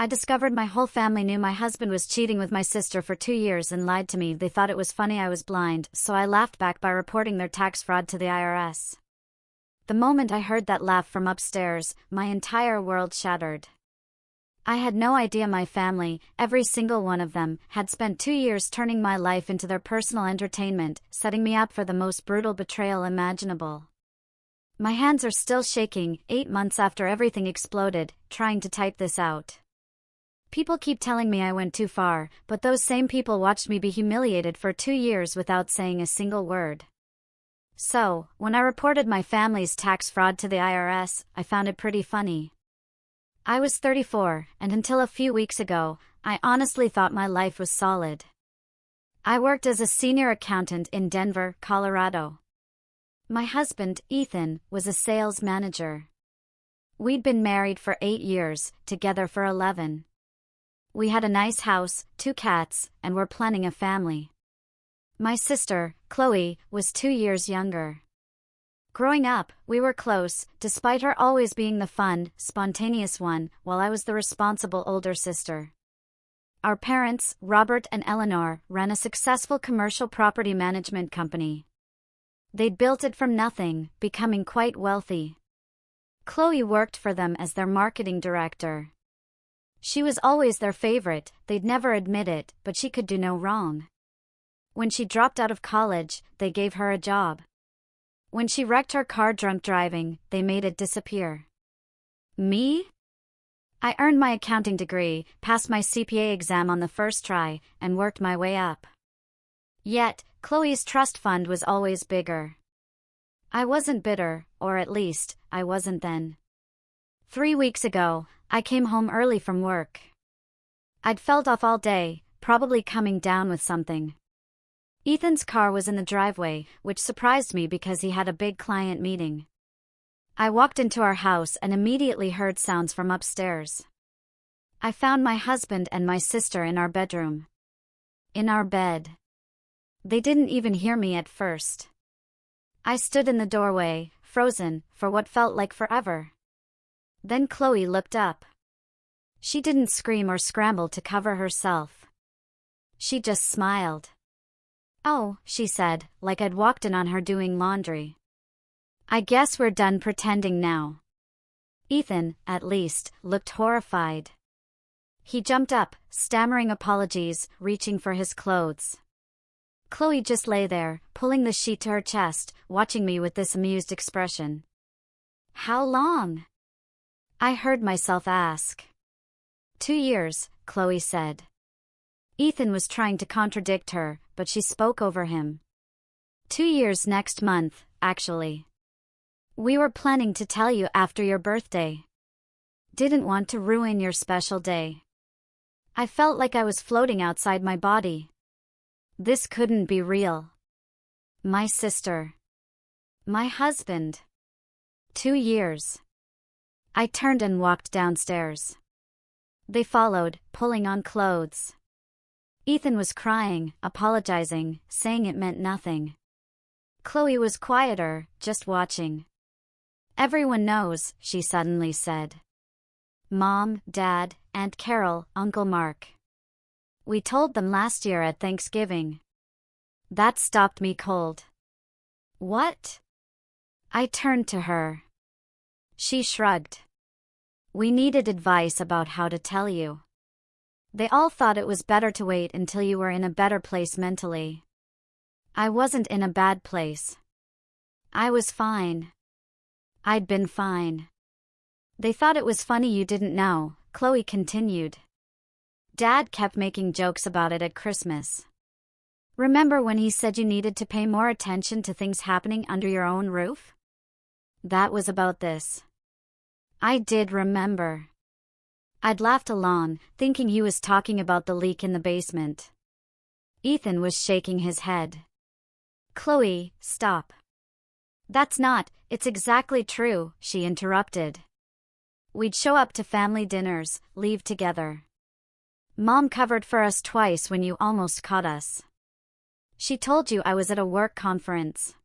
I discovered my whole family knew my husband was cheating with my sister for 2 years and lied to me. They thought it was funny I was blind, so I laughed back by reporting their tax fraud to the IRS. The moment I heard that laugh from upstairs, my entire world shattered. I had no idea my family, every single one of them, had spent 2 years turning my life into their personal entertainment, setting me up for the most brutal betrayal imaginable. My hands are still shaking, 8 months after everything exploded, trying to type this out. People keep telling me I went too far, but those same people watched me be humiliated for 2 years without saying a single word. So, when I reported my family's tax fraud to the IRS, I found it pretty funny. I was 34, and until a few weeks ago, I honestly thought my life was solid. I worked as a senior accountant in Denver, Colorado. My husband, Ethan, was a sales manager. We'd been married for 8 years, together for 11. We had a nice house, 2 cats, and were planning a family. My sister, Chloe, was 2 years younger. Growing up, we were close, despite her always being the fun, spontaneous one, while I was the responsible older sister. Our parents, Robert and Eleanor, ran a successful commercial property management company. They'd built it from nothing, becoming quite wealthy. Chloe worked for them as their marketing director. She was always their favorite, they'd never admit it, but she could do no wrong. When she dropped out of college, they gave her a job. When she wrecked her car drunk driving, they made it disappear. Me? I earned my accounting degree, passed my CPA exam on the first try, and worked my way up. Yet, Chloe's trust fund was always bigger. I wasn't bitter, or at least, I wasn't then. 3 weeks ago, I came home early from work. I'd felt off all day, probably coming down with something. Ethan's car was in the driveway, which surprised me because he had a big client meeting. I walked into our house and immediately heard sounds from upstairs. I found my husband and my sister in our bedroom. In our bed. They didn't even hear me at first. I stood in the doorway, frozen, for what felt like forever. Then Chloe looked up. She didn't scream or scramble to cover herself. She just smiled. "Oh," she said, like I'd walked in on her doing laundry. "I guess we're done pretending now." Ethan, at least, looked horrified. He jumped up, stammering apologies, reaching for his clothes. Chloe just lay there, pulling the sheet to her chest, watching me with this amused expression. "How long?" I heard myself ask. 2 years, Chloe said. Ethan was trying to contradict her, but she spoke over him. 2 years next month, actually. We were planning to tell you after your birthday. Didn't want to ruin your special day. I felt like I was floating outside my body. This couldn't be real. My sister. My husband. 2 years. I turned and walked downstairs. They followed, pulling on clothes. Ethan was crying, apologizing, saying it meant nothing. Chloe was quieter, just watching. "Everyone knows," she suddenly said. "Mom, Dad, Aunt Carol, Uncle Mark. We told them last year at Thanksgiving." That stopped me cold. "What?" I turned to her. She shrugged. "We needed advice about how to tell you. They all thought it was better to wait until you were in a better place mentally. I wasn't in a bad place. I was fine. I'd been fine. They thought it was funny you didn't know," Chloe continued. "Dad kept making jokes about it at Christmas. Remember when he said you needed to pay more attention to things happening under your own roof? That was about this." I did remember. I'd laughed along, thinking he was talking about the leak in the basement. Ethan was shaking his head. "Chloe, stop. That's not, it's exactly true," she interrupted. "We'd show up to family dinners, leave together. Mom covered for us twice when you almost caught us. She told you I was at a work conference."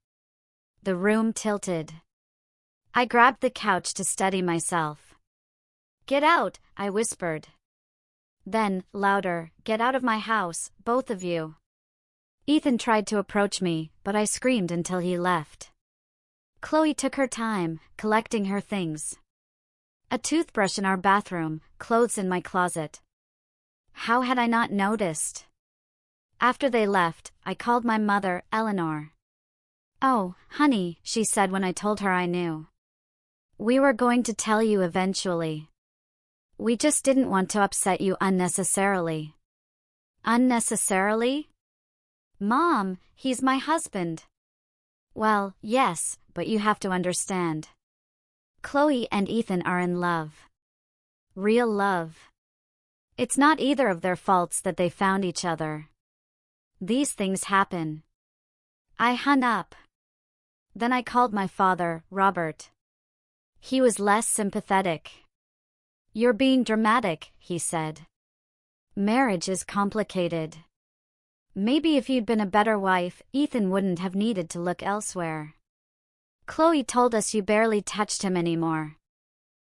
The room tilted. I grabbed the couch to steady myself. "Get out," I whispered. Then, louder, "Get out of my house, both of you." Ethan tried to approach me, but I screamed until he left. Chloe took her time, collecting her things. A toothbrush in our bathroom, clothes in my closet. How had I not noticed? After they left, I called my mother, Eleanor. "Oh, honey," she said when I told her I knew. "We were going to tell you eventually. We just didn't want to upset you unnecessarily." "Unnecessarily? Mom, he's my husband." "Well, yes, but you have to understand. Chloe and Ethan are in love. Real love. It's not either of their faults that they found each other. These things happen." I hung up. Then I called my father, Robert. He was less sympathetic. "You're being dramatic," he said. "Marriage is complicated. Maybe if you'd been a better wife, Ethan wouldn't have needed to look elsewhere. Chloe told us you barely touched him anymore."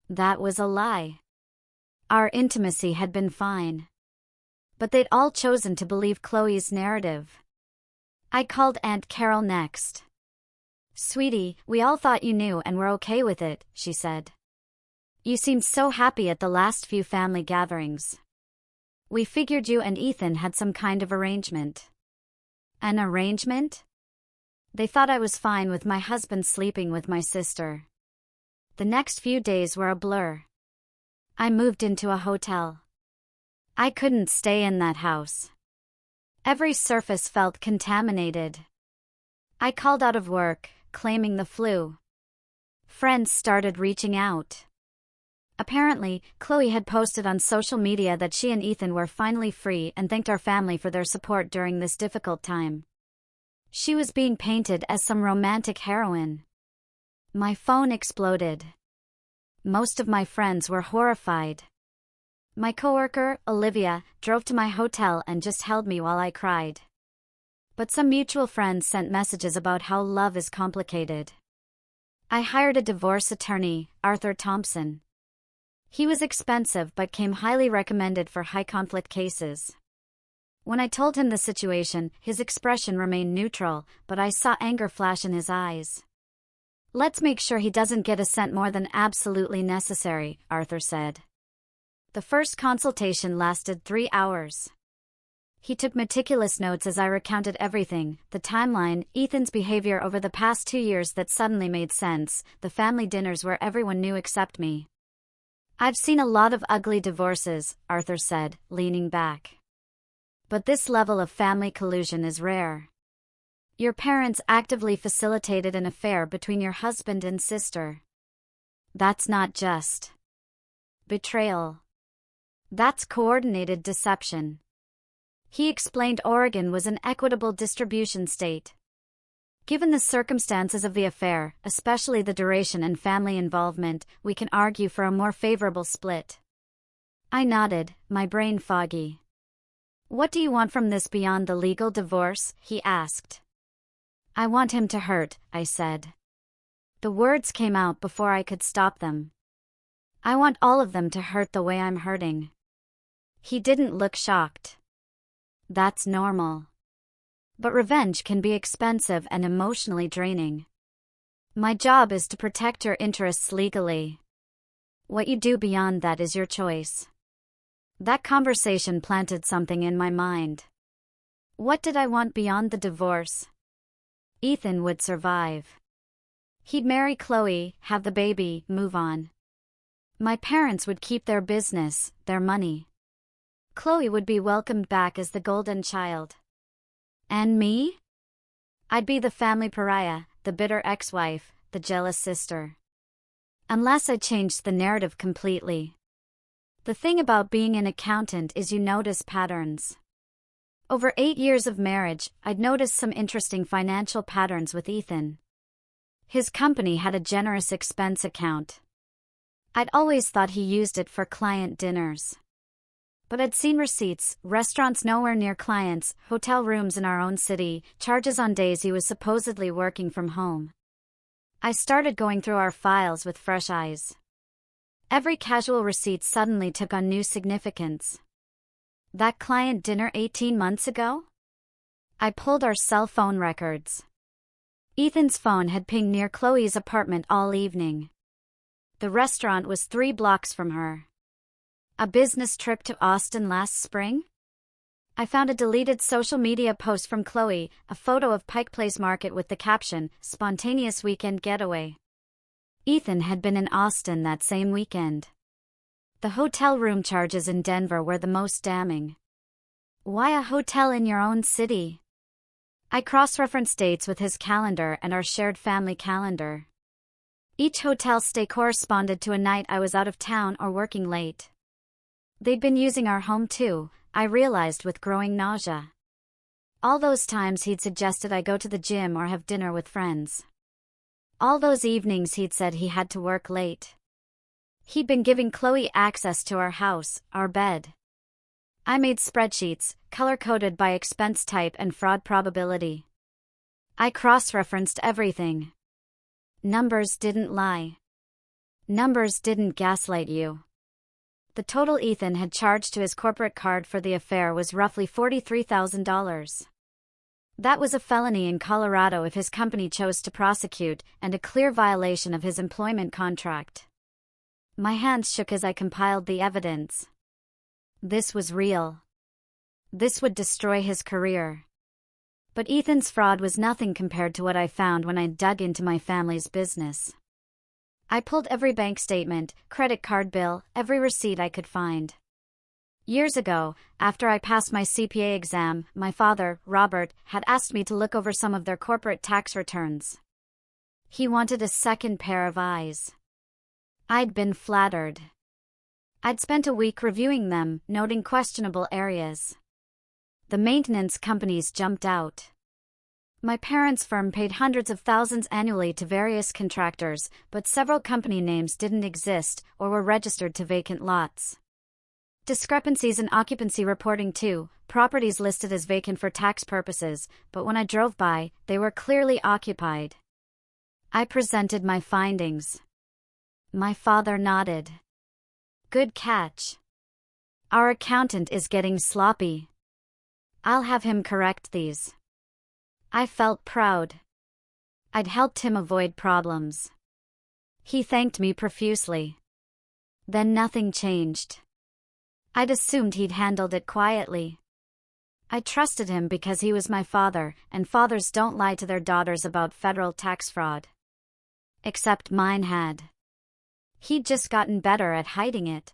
That was a lie. Our intimacy had been fine. But they'd all chosen to believe Chloe's narrative. I called Aunt Carol next. "Sweetie, we all thought you knew and were okay with it," she said. "You seemed so happy at the last few family gatherings. We figured you and Ethan had some kind of arrangement." "An arrangement?" "They thought I was fine with my husband sleeping with my sister." The next few days were a blur. I moved into a hotel. I couldn't stay in that house. Every surface felt contaminated. I called out of work, claiming the flu. Friends started reaching out. Apparently, Chloe had posted on social media that she and Ethan were finally free and thanked our family for their support during this difficult time. She was being painted as some romantic heroine. My phone exploded. Most of my friends were horrified. My coworker, Olivia, drove to my hotel and just held me while I cried. But some mutual friends sent messages about how love is complicated. I hired a divorce attorney, Arthur Thompson. He was expensive but came highly recommended for high-conflict cases. When I told him the situation, his expression remained neutral, but I saw anger flash in his eyes. "Let's make sure he doesn't get a cent more than absolutely necessary," Arthur said. The first consultation lasted 3 hours. He took meticulous notes as I recounted everything: the timeline, Ethan's behavior over the past 2 years that suddenly made sense, the family dinners where everyone knew except me. "I've seen a lot of ugly divorces," Arthur said, leaning back. "But this level of family collusion is rare. Your parents actively facilitated an affair between your husband and sister. That's not just betrayal. That's coordinated deception." He explained Oregon was an equitable distribution state. "Given the circumstances of the affair, especially the duration and family involvement, we can argue for a more favorable split." I nodded, my brain foggy. "What do you want from this beyond the legal divorce?" he asked. "I want him to hurt," I said. The words came out before I could stop them. "I want all of them to hurt the way I'm hurting." He didn't look shocked. "That's normal. But revenge can be expensive and emotionally draining. My job is to protect your interests legally. What you do beyond that is your choice." That conversation planted something in my mind. What did I want beyond the divorce? Ethan would survive. He'd marry Chloe, have the baby, move on. My parents would keep their business, their money. Chloe would be welcomed back as the golden child. And me? I'd be the family pariah, the bitter ex-wife, the jealous sister. Unless I changed the narrative completely. The thing about being an accountant is you notice patterns. Over 8 years of marriage, I'd noticed some interesting financial patterns with Ethan. His company had a generous expense account. I'd always thought he used it for client dinners. But I'd seen receipts, restaurants nowhere near clients, hotel rooms in our own city, charges on days he was supposedly working from home. I started going through our files with fresh eyes. Every casual receipt suddenly took on new significance. That client dinner 18 months ago? I pulled our cell phone records. Ethan's phone had pinged near Chloe's apartment all evening. The restaurant was 3 blocks from her. A business trip to Austin last spring? I found a deleted social media post from Chloe, a photo of Pike Place Market with the caption, "Spontaneous weekend getaway." Ethan had been in Austin that same weekend. The hotel room charges in Denver were the most damning. Why a hotel in your own city? I cross-referenced dates with his calendar and our shared family calendar. Each hotel stay corresponded to a night I was out of town or working late. They'd been using our home too, I realized with growing nausea. All those times he'd suggested I go to the gym or have dinner with friends. All those evenings he'd said he had to work late. He'd been giving Chloe access to our house, our bed. I made spreadsheets, color-coded by expense type and fraud probability. I cross-referenced everything. Numbers didn't lie. Numbers didn't gaslight you. The total Ethan had charged to his corporate card for the affair was roughly $43,000. That was a felony in Colorado if his company chose to prosecute, and a clear violation of his employment contract. My hands shook as I compiled the evidence. This was real. This would destroy his career. But Ethan's fraud was nothing compared to what I found when I dug into my family's business. I pulled every bank statement, credit card bill, every receipt I could find. Years ago, after I passed my CPA exam, my father, Robert, had asked me to look over some of their corporate tax returns. He wanted a second pair of eyes. I'd been flattered. I'd spent a week reviewing them, noting questionable areas. The maintenance companies jumped out. My parents' firm paid hundreds of thousands annually to various contractors, but several company names didn't exist or were registered to vacant lots. Discrepancies in occupancy reporting too, properties listed as vacant for tax purposes, but when I drove by, they were clearly occupied. I presented my findings. My father nodded. Good catch. Our accountant is getting sloppy. I'll have him correct these. I felt proud. I'd helped him avoid problems. He thanked me profusely. Then nothing changed. I'd assumed he'd handled it quietly. I trusted him because he was my father, and fathers don't lie to their daughters about federal tax fraud. Except mine had. He'd just gotten better at hiding it.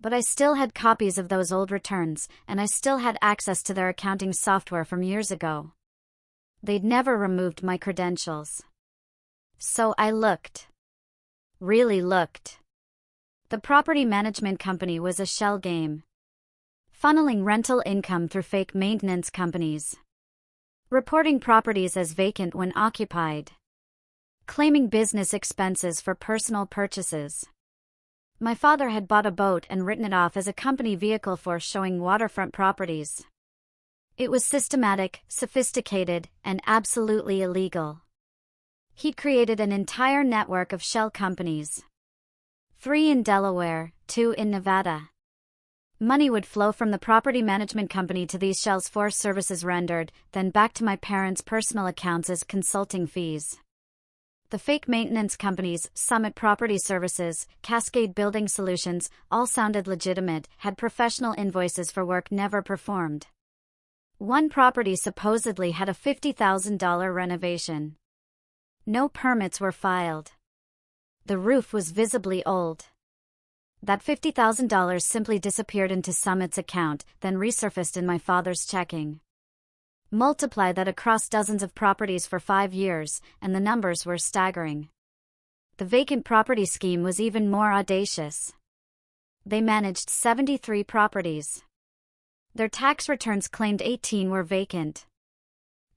But I still had copies of those old returns, and I still had access to their accounting software from years ago. They'd never removed my credentials. So I looked. Really looked. The property management company was a shell game. Funneling rental income through fake maintenance companies. Reporting properties as vacant when occupied. Claiming business expenses for personal purchases. My father had bought a boat and written it off as a company vehicle for showing waterfront properties. It was systematic, sophisticated, and absolutely illegal. He'd created an entire network of shell companies. 3 in Delaware, 2 in Nevada. Money would flow from the property management company to these shells for services rendered, then back to my parents' personal accounts as consulting fees. The fake maintenance companies, Summit Property Services, Cascade Building Solutions, all sounded legitimate, had professional invoices for work never performed. One property supposedly had a $50,000 renovation. No permits were filed. The roof was visibly old. That $50,000 simply disappeared into Summit's account, then resurfaced in my father's checking. Multiply that across dozens of properties for 5 years, and the numbers were staggering. The vacant property scheme was even more audacious. They managed 73 properties. Their tax returns claimed 18 were vacant.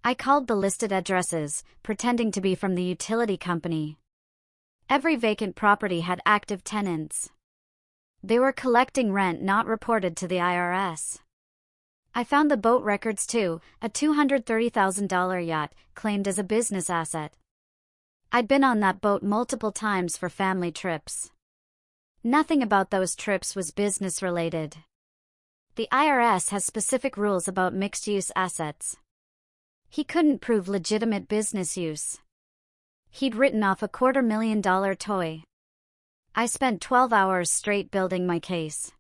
I called the listed addresses, pretending to be from the utility company. Every vacant property had active tenants. They were collecting rent not reported to the IRS. I found the boat records too, a $230,000 yacht, claimed as a business asset. I'd been on that boat multiple times for family trips. Nothing about those trips was business-related. The IRS has specific rules about mixed-use assets. He couldn't prove legitimate business use. He'd written off a $250,000 toy. I spent 12 hours straight building my case.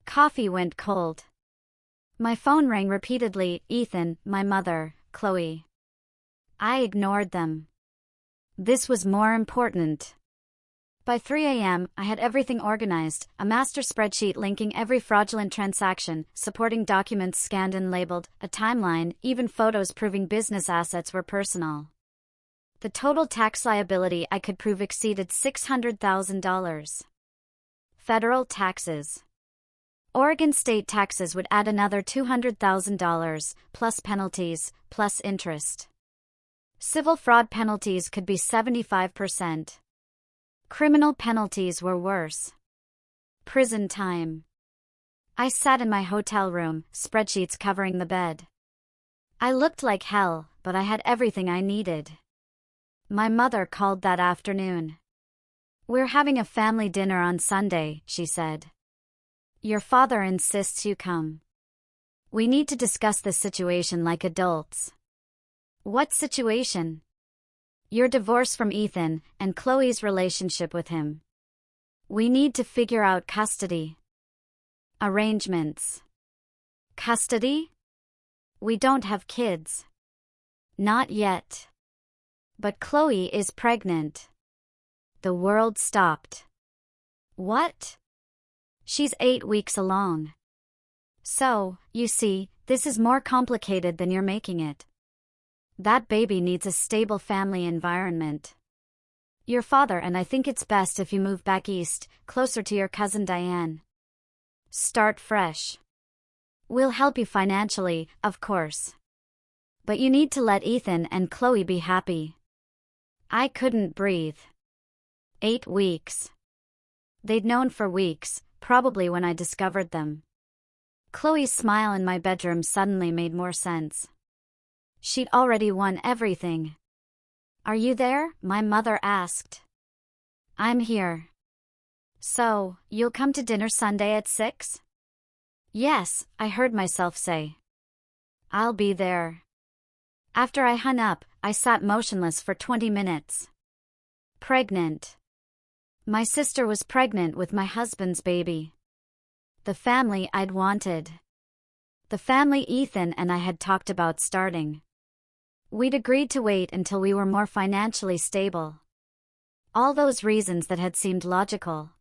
Coffee went cold. My phone rang repeatedly. Ethan, my mother, Chloe. I ignored them. This was more important. By 3 a.m., I had everything organized, a master spreadsheet linking every fraudulent transaction, supporting documents scanned and labeled, a timeline, even photos proving business assets were personal. The total tax liability I could prove exceeded $600,000. Federal taxes. Oregon state taxes would add another $200,000, plus penalties, plus interest. Civil fraud penalties could be 75%. Criminal penalties were worse. Prison time. I sat in my hotel room, spreadsheets covering the bed. I looked like hell, but I had everything I needed. My mother called that afternoon. "We're having a family dinner on Sunday," she said. "Your father insists you come. We need to discuss this situation like adults." "What situation?" "Your divorce from Ethan, and Chloe's relationship with him. We need to figure out custody arrangements." "Custody? We don't have kids." "Not yet. But Chloe is pregnant." The world stopped. "What?" "She's 8 weeks along. So, you see, this is more complicated than you're making it. That baby needs a stable family environment. Your father and I think it's best if you move back east, closer to your cousin Diane. Start fresh. We'll help you financially, of course. But you need to let Ethan and Chloe be happy." I couldn't breathe. 8 weeks. They'd known for weeks, probably when I discovered them. Chloe's smile in my bedroom suddenly made more sense. She'd already won everything. "Are you there?" my mother asked. "I'm here." "So, you'll come to dinner Sunday at 6? "Yes," I heard myself say. "I'll be there." After I hung up, I sat motionless for 20 minutes. Pregnant. My sister was pregnant with my husband's baby. The family I'd wanted. The family Ethan and I had talked about starting. We'd agreed to wait until we were more financially stable. All those reasons that had seemed logical.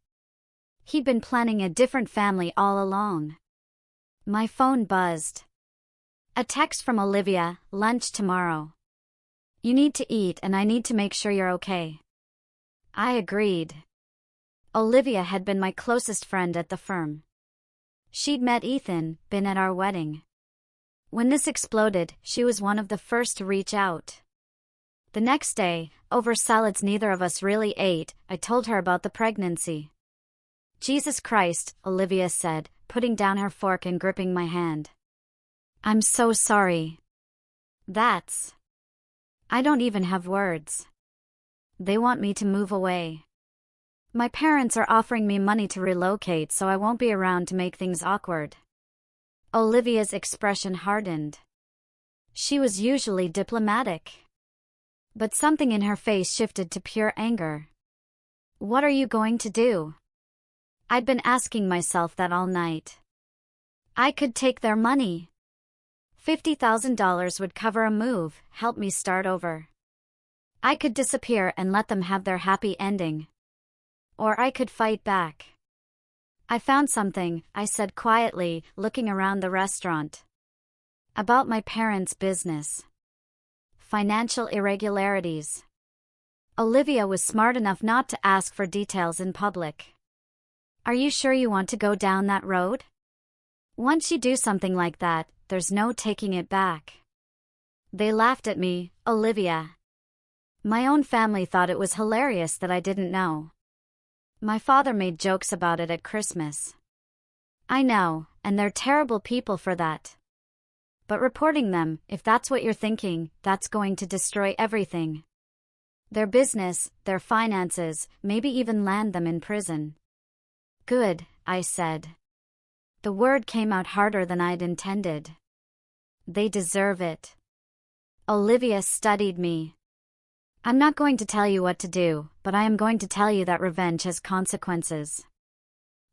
He'd been planning a different family all along. My phone buzzed. A text from Olivia, "Lunch tomorrow. You need to eat and I need to make sure you're okay." I agreed. Olivia had been my closest friend at the firm. She'd met Ethan, been at our wedding. When this exploded, she was one of the first to reach out. The next day, over salads neither of us really ate, I told her about the pregnancy. "Jesus Christ," Olivia said, putting down her fork and gripping my hand. "I'm so sorry." I don't even have words. They want me to move away. My parents are offering me money to relocate so I won't be around to make things awkward. Olivia's expression hardened. She was usually diplomatic. But something in her face shifted to pure anger. "What are you going to do?" I'd been asking myself that all night. I could take their money. $50,000 would cover a move, help me start over. I could disappear and let them have their happy ending. Or I could fight back. "I found something," I said quietly, looking around the restaurant. "About my parents' business. Financial irregularities." Olivia was smart enough not to ask for details in public. "Are you sure you want to go down that road? Once you do something like that, there's no taking it back." They laughed at me, Olivia. My own family thought it was hilarious that I didn't know. My father made jokes about it at Christmas. I know, and they're terrible people for that. But reporting them, if that's what you're thinking, that's going to destroy everything. Their business, their finances, maybe even land them in prison. "Good," I said. The word came out harder than I'd intended. They deserve it. Olivia studied me. I'm not going to tell you what to do, but I am going to tell you that revenge has consequences.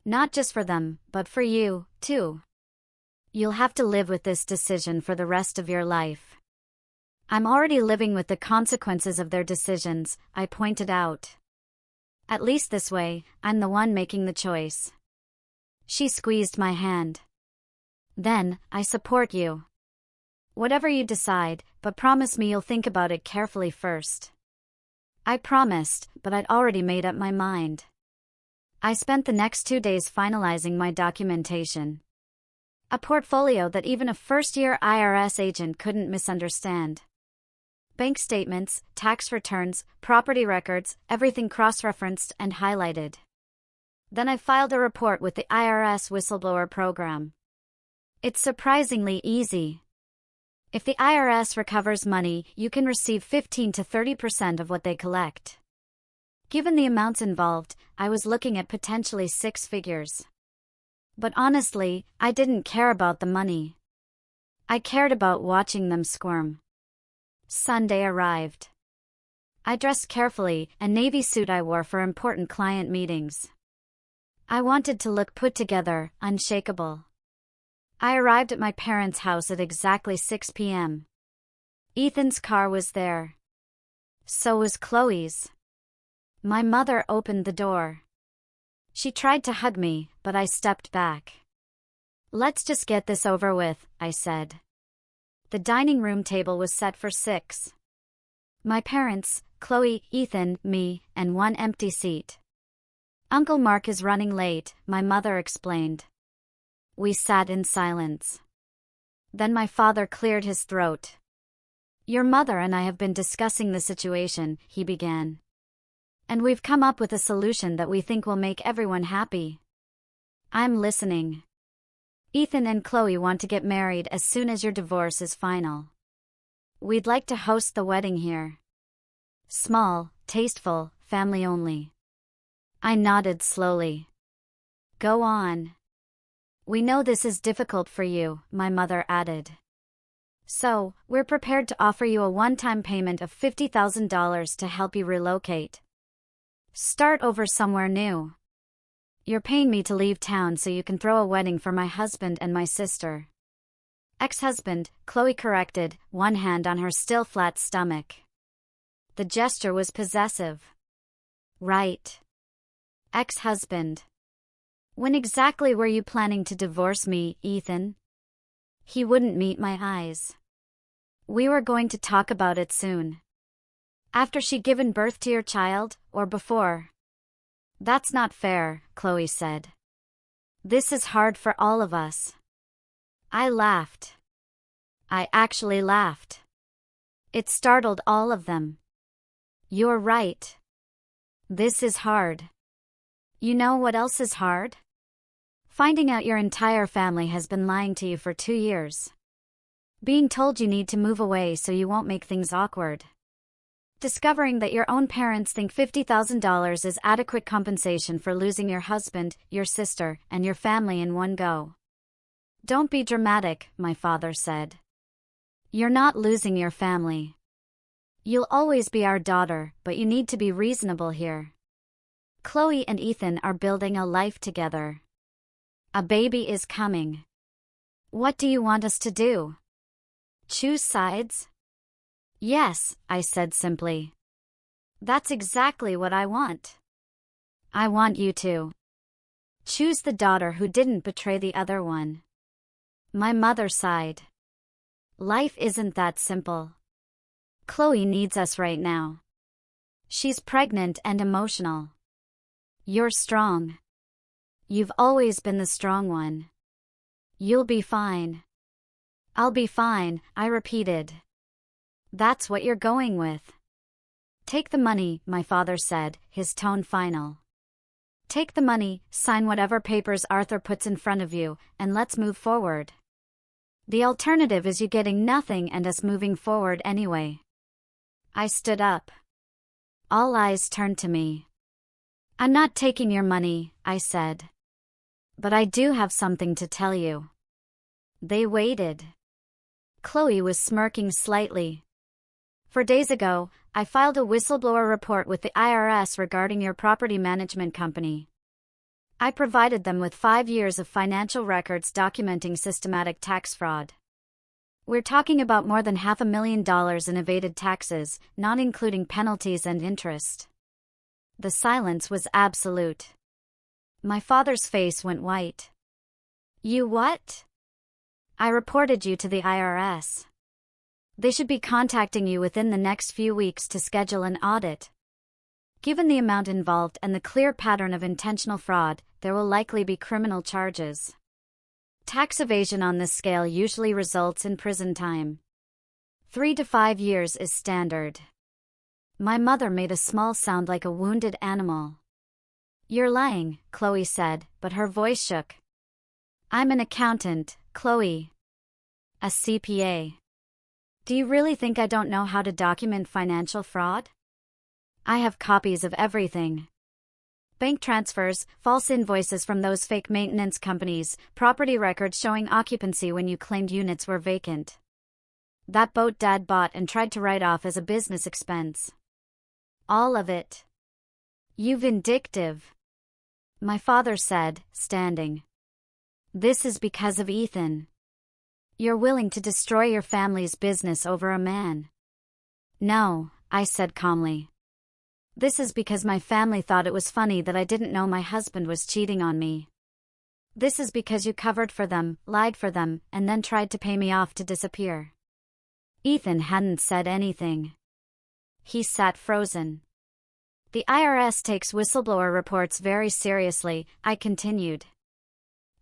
Not just for them, but for you, too. You'll have to live with this decision for the rest of your life. I'm already living with the consequences of their decisions, I pointed out. At least this way, I'm the one making the choice. She squeezed my hand. Then, I support you. Whatever you decide, but promise me you'll think about it carefully first. I promised, but I'd already made up my mind. I spent the next 2 days finalizing my documentation. A portfolio that even a first-year IRS agent couldn't misunderstand. Bank statements, tax returns, property records, everything cross-referenced and highlighted. Then I filed a report with the IRS whistleblower program. It's surprisingly easy. If the IRS recovers money, you can receive 15 to 30% of what they collect. Given the amounts involved, I was looking at potentially 6 figures. But honestly, I didn't care about the money. I cared about watching them squirm. Sunday arrived. I dressed carefully, a navy suit I wore for important client meetings. I wanted to look put together, unshakable. I arrived at my parents' house at exactly 6 p.m. Ethan's car was there. So was Chloe's. My mother opened the door. She tried to hug me, but I stepped back. Let's just get this over with, I said. The dining room table was set for 6. My parents, Chloe, Ethan, me, and one empty seat. Uncle Mark is running late, my mother explained. We sat in silence. Then my father cleared his throat. Your mother and I have been discussing the situation, he began. And we've come up with a solution that we think will make everyone happy. I'm listening. Ethan and Chloe want to get married as soon as your divorce is final. We'd like to host the wedding here. Small, tasteful, family only. I nodded slowly. Go on. We know this is difficult for you, my mother added. So, we're prepared to offer you a one-time payment of $50,000 to help you relocate. Start over somewhere new. You're paying me to leave town so you can throw a wedding for my husband and my sister. Ex-husband, Chloe corrected, one hand on her still flat stomach. The gesture was possessive. Right. Ex-husband. When exactly were you planning to divorce me, Ethan? He wouldn't meet my eyes. We were going to talk about it soon. After she'd given birth to your child, or before? That's not fair, Chloe said. This is hard for all of us. I laughed. I actually laughed. It startled all of them. You're right. This is hard. You know what else is hard? Finding out your entire family has been lying to you for 2 years. Being told you need to move away so you won't make things awkward. Discovering that your own parents think $50,000 is adequate compensation for losing your husband, your sister, and your family in one go. Don't be dramatic, my father said. You're not losing your family. You'll always be our daughter, but you need to be reasonable here. Chloe and Ethan are building a life together. A baby is coming. What do you want us to do? Choose sides? Yes, I said simply. That's exactly what I want. I want you to. Choose the daughter who didn't betray the other one. My mother sighed. Life isn't that simple. Chloe needs us right now. She's pregnant and emotional. You're strong. You've always been the strong one. You'll be fine. I'll be fine, I repeated. That's what you're going with. Take the money, my father said, his tone final. Take the money, sign whatever papers Arthur puts in front of you, and let's move forward. The alternative is you getting nothing and us moving forward anyway. I stood up. All eyes turned to me. I'm not taking your money, I said. But I do have something to tell you. They waited. Chloe was smirking slightly. 4 days ago, I filed a whistleblower report with the IRS regarding your property management company. I provided them with 5 years of financial records documenting systematic tax fraud. We're talking about more than $500,000 in evaded taxes, not including penalties and interest. The silence was absolute. My father's face went white. You what? I reported you to the IRS. They should be contacting you within the next few weeks to schedule an audit. Given the amount involved and the clear pattern of intentional fraud, there will likely be criminal charges. Tax evasion on this scale usually results in prison time. 3 to 5 years is standard. My mother made a small sound like a wounded animal. You're lying, Chloe said, but her voice shook. I'm an accountant, Chloe. A CPA. Do you really think I don't know how to document financial fraud? I have copies of everything. Bank transfers, false invoices from those fake maintenance companies, property records showing occupancy when you claimed units were vacant. That boat Dad bought and tried to write off as a business expense. All of it. You vindictive. My father said, standing. This is because of Ethan. You're willing to destroy your family's business over a man. No, I said calmly. This is because my family thought it was funny that I didn't know my husband was cheating on me. This is because you covered for them, lied for them, and then tried to pay me off to disappear. Ethan hadn't said anything. He sat frozen. The IRS takes whistleblower reports very seriously, I continued.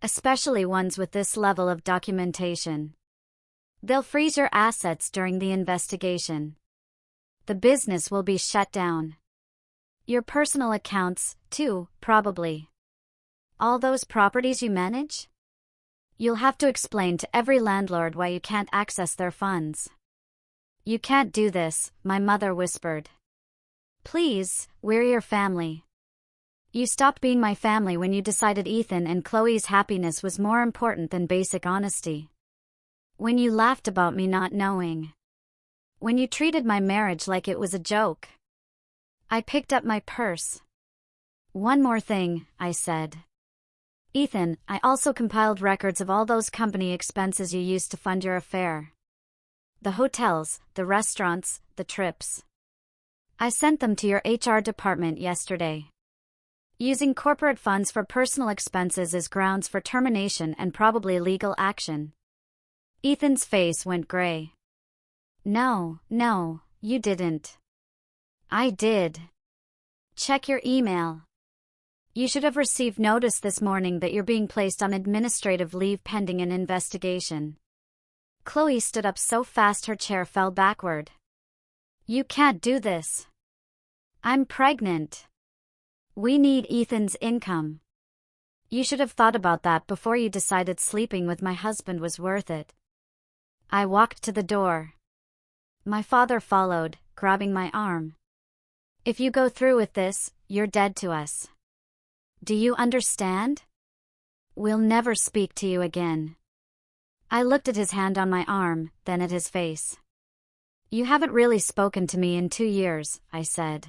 Especially ones with this level of documentation. They'll freeze your assets during the investigation. The business will be shut down. Your personal accounts, too, probably. All those properties you manage? You'll have to explain to every landlord why you can't access their funds. You can't do this, my mother whispered. Please, we're your family. You stopped being my family when you decided Ethan and Chloe's happiness was more important than basic honesty. When you laughed about me not knowing. When you treated my marriage like it was a joke. I picked up my purse. One more thing, I said. Ethan, I also compiled records of all those company expenses you used to fund your affair. The hotels, the restaurants, the trips. I sent them to your HR department yesterday. Using corporate funds for personal expenses is grounds for termination and probably legal action. Ethan's face went gray. No, you didn't. I did. Check your email. You should have received notice this morning that you're being placed on administrative leave pending an investigation. Chloe stood up so fast her chair fell backward. You can't do this. I'm pregnant. We need Ethan's income. You should have thought about that before you decided sleeping with my husband was worth it. I walked to the door. My father followed, grabbing my arm. If you go through with this, you're dead to us. Do you understand? We'll never speak to you again. I looked at his hand on my arm, then at his face. You haven't really spoken to me in 2 years, I said.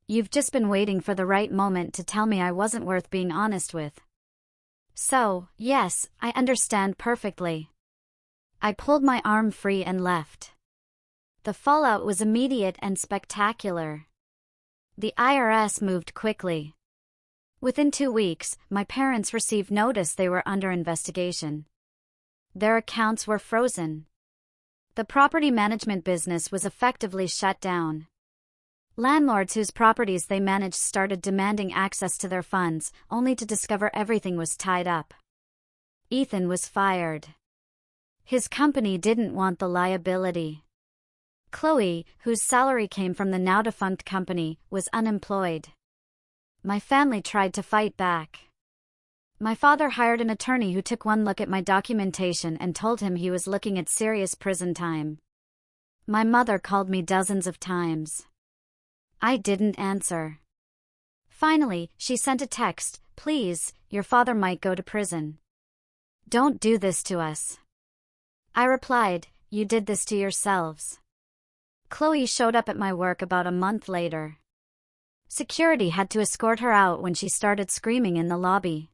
You've just been waiting for the right moment to tell me I wasn't worth being honest with. So, yes, I understand perfectly. I pulled my arm free and left. The fallout was immediate and spectacular. The IRS moved quickly. Within 2 weeks, my parents received notice they were under investigation. Their accounts were frozen. The property management business was effectively shut down. Landlords whose properties they managed started demanding access to their funds, only to discover everything was tied up. Ethan was fired. His company didn't want the liability. Chloe, whose salary came from the now-defunct company, was unemployed. My family tried to fight back. My father hired an attorney who took one look at my documentation and told him he was looking at serious prison time. My mother called me dozens of times. I didn't answer. Finally, she sent a text, "Please, your father might go to prison. Don't do this to us." I replied, "You did this to yourselves." Chloe showed up at my work about a month later. Security had to escort her out when she started screaming in the lobby.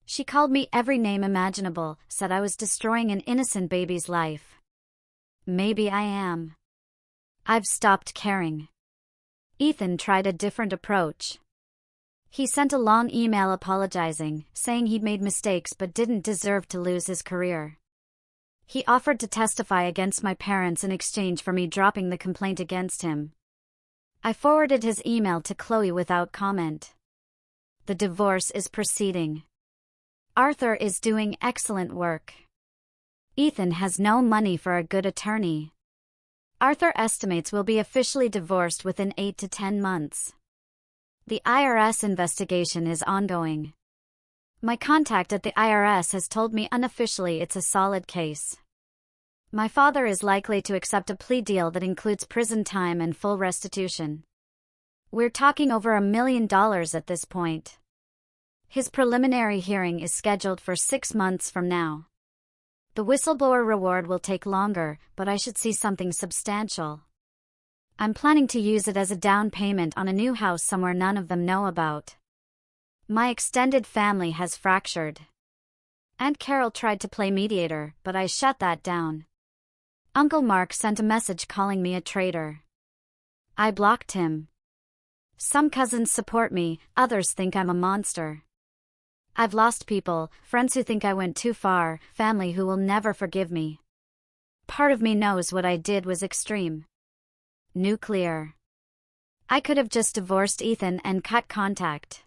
She called me every name imaginable, said I was destroying an innocent baby's life. Maybe I am. I've stopped caring. Ethan tried a different approach. He sent a long email apologizing, saying he'd made mistakes but didn't deserve to lose his career. He offered to testify against my parents in exchange for me dropping the complaint against him. I forwarded his email to Chloe without comment. The divorce is proceeding. Arthur is doing excellent work. Ethan has no money for a good attorney. Arthur estimates we'll be officially divorced within 8 to 10 months. The IRS investigation is ongoing. My contact at the IRS has told me unofficially it's a solid case. My father is likely to accept a plea deal that includes prison time and full restitution. We're talking over $1 million at this point. His preliminary hearing is scheduled for 6 months from now. The whistleblower reward will take longer, but I should see something substantial. I'm planning to use it as a down payment on a new house somewhere none of them know about. My extended family has fractured. Aunt Carol tried to play mediator, but I shut that down. Uncle Mark sent a message calling me a traitor. I blocked him. Some cousins support me, others think I'm a monster. I've lost people, friends who think I went too far, family who will never forgive me. Part of me knows what I did was extreme. Nuclear. I could have just divorced Ethan and cut contact.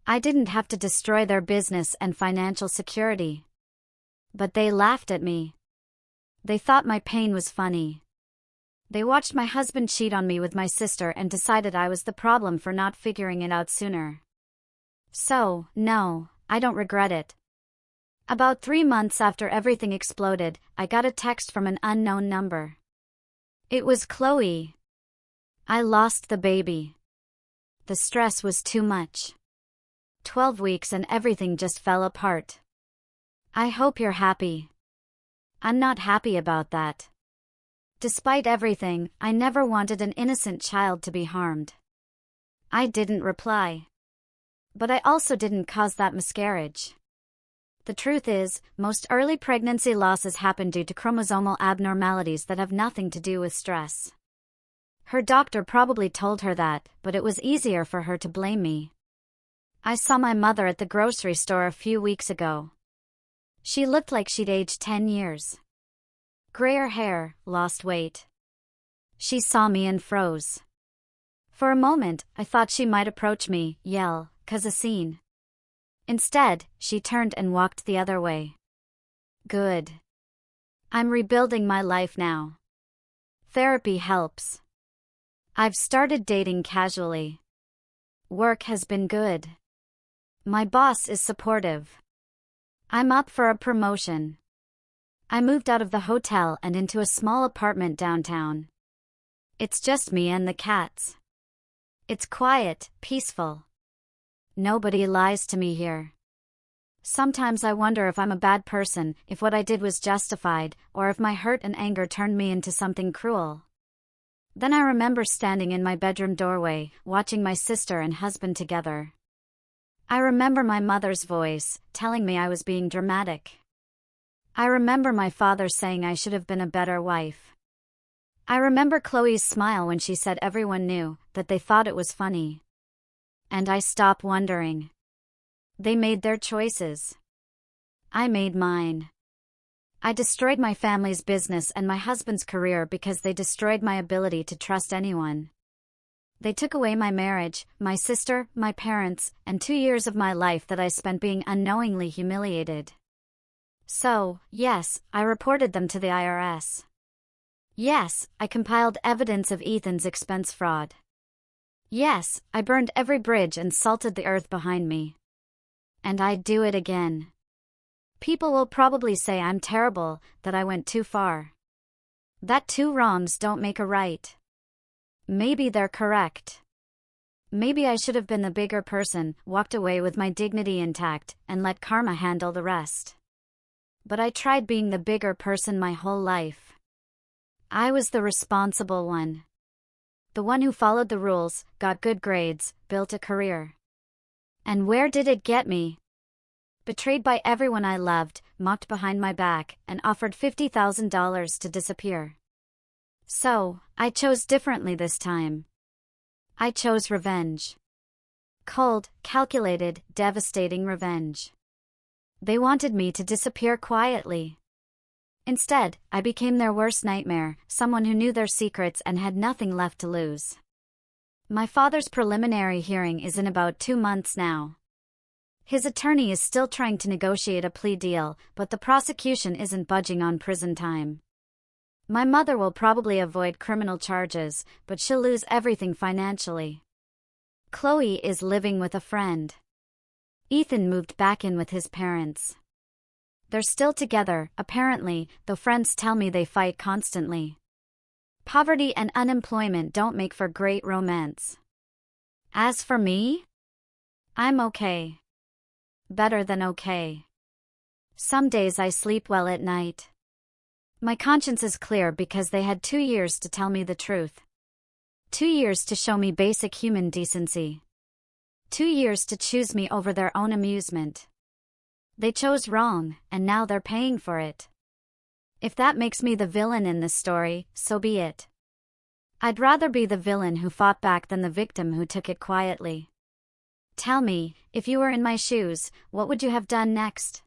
I didn't have to destroy their business and financial security. But they laughed at me. They thought my pain was funny. They watched my husband cheat on me with my sister and decided I was the problem for not figuring it out sooner. So, no, I don't regret it. About 3 months after everything exploded, I got a text from an unknown number. It was Chloe. I lost the baby. The stress was too much. 12 weeks and everything just fell apart. I hope you're happy. I'm not happy about that. Despite everything, I never wanted an innocent child to be harmed. I didn't reply. But I also didn't cause that miscarriage. The truth is, most early pregnancy losses happen due to chromosomal abnormalities that have nothing to do with stress. Her doctor probably told her that, but it was easier for her to blame me. I saw my mother at the grocery store a few weeks ago. She looked like she'd aged 10 years. Grayer hair, lost weight. She saw me and froze. For a moment, I thought she might approach me, yell, "'Cause a scene." Instead, she turned and walked the other way. Good. I'm rebuilding my life now. Therapy helps. I've started dating casually. Work has been good. My boss is supportive. I'm up for a promotion. I moved out of the hotel and into a small apartment downtown. It's just me and the cats. It's quiet, peaceful. Nobody lies to me here. Sometimes I wonder if I'm a bad person, if what I did was justified, or if my hurt and anger turned me into something cruel. Then I remember standing in my bedroom doorway, watching my sister and husband together. I remember my mother's voice, telling me I was being dramatic. I remember my father saying I should have been a better wife. I remember Chloe's smile when she said everyone knew, that they thought it was funny. And I stopped wondering. They made their choices. I made mine. I destroyed my family's business and my husband's career because they destroyed my ability to trust anyone. They took away my marriage, my sister, my parents, and 2 years of my life that I spent being unknowingly humiliated. So, yes, I reported them to the IRS. Yes, I compiled evidence of Ethan's expense fraud. Yes, I burned every bridge and salted the earth behind me. And I'd do it again. People will probably say I'm terrible, that I went too far. That 2 wrongs don't make a right. Maybe they're correct. Maybe I should have been the bigger person, walked away with my dignity intact, and let karma handle the rest. But I tried being the bigger person my whole life. I was the responsible one. The one who followed the rules, got good grades, built a career. And where did it get me? Betrayed by everyone I loved, mocked behind my back, and offered $50,000 to disappear. So, I chose differently this time. I chose revenge. Cold, calculated, devastating revenge. They wanted me to disappear quietly. Instead, I became their worst nightmare, someone who knew their secrets and had nothing left to lose. My father's preliminary hearing is in about 2 months now. His attorney is still trying to negotiate a plea deal, but the prosecution isn't budging on prison time. My mother will probably avoid criminal charges, but she'll lose everything financially. Chloe is living with a friend. Ethan moved back in with his parents. They're still together, apparently, though friends tell me they fight constantly. Poverty and unemployment don't make for great romance. As for me, I'm okay. Better than okay. Some days I sleep well at night. My conscience is clear because they had 2 years to tell me the truth. 2 years to show me basic human decency. 2 years to choose me over their own amusement. They chose wrong, and now they're paying for it. If that makes me the villain in this story, so be it. I'd rather be the villain who fought back than the victim who took it quietly. Tell me, if you were in my shoes, what would you have done next?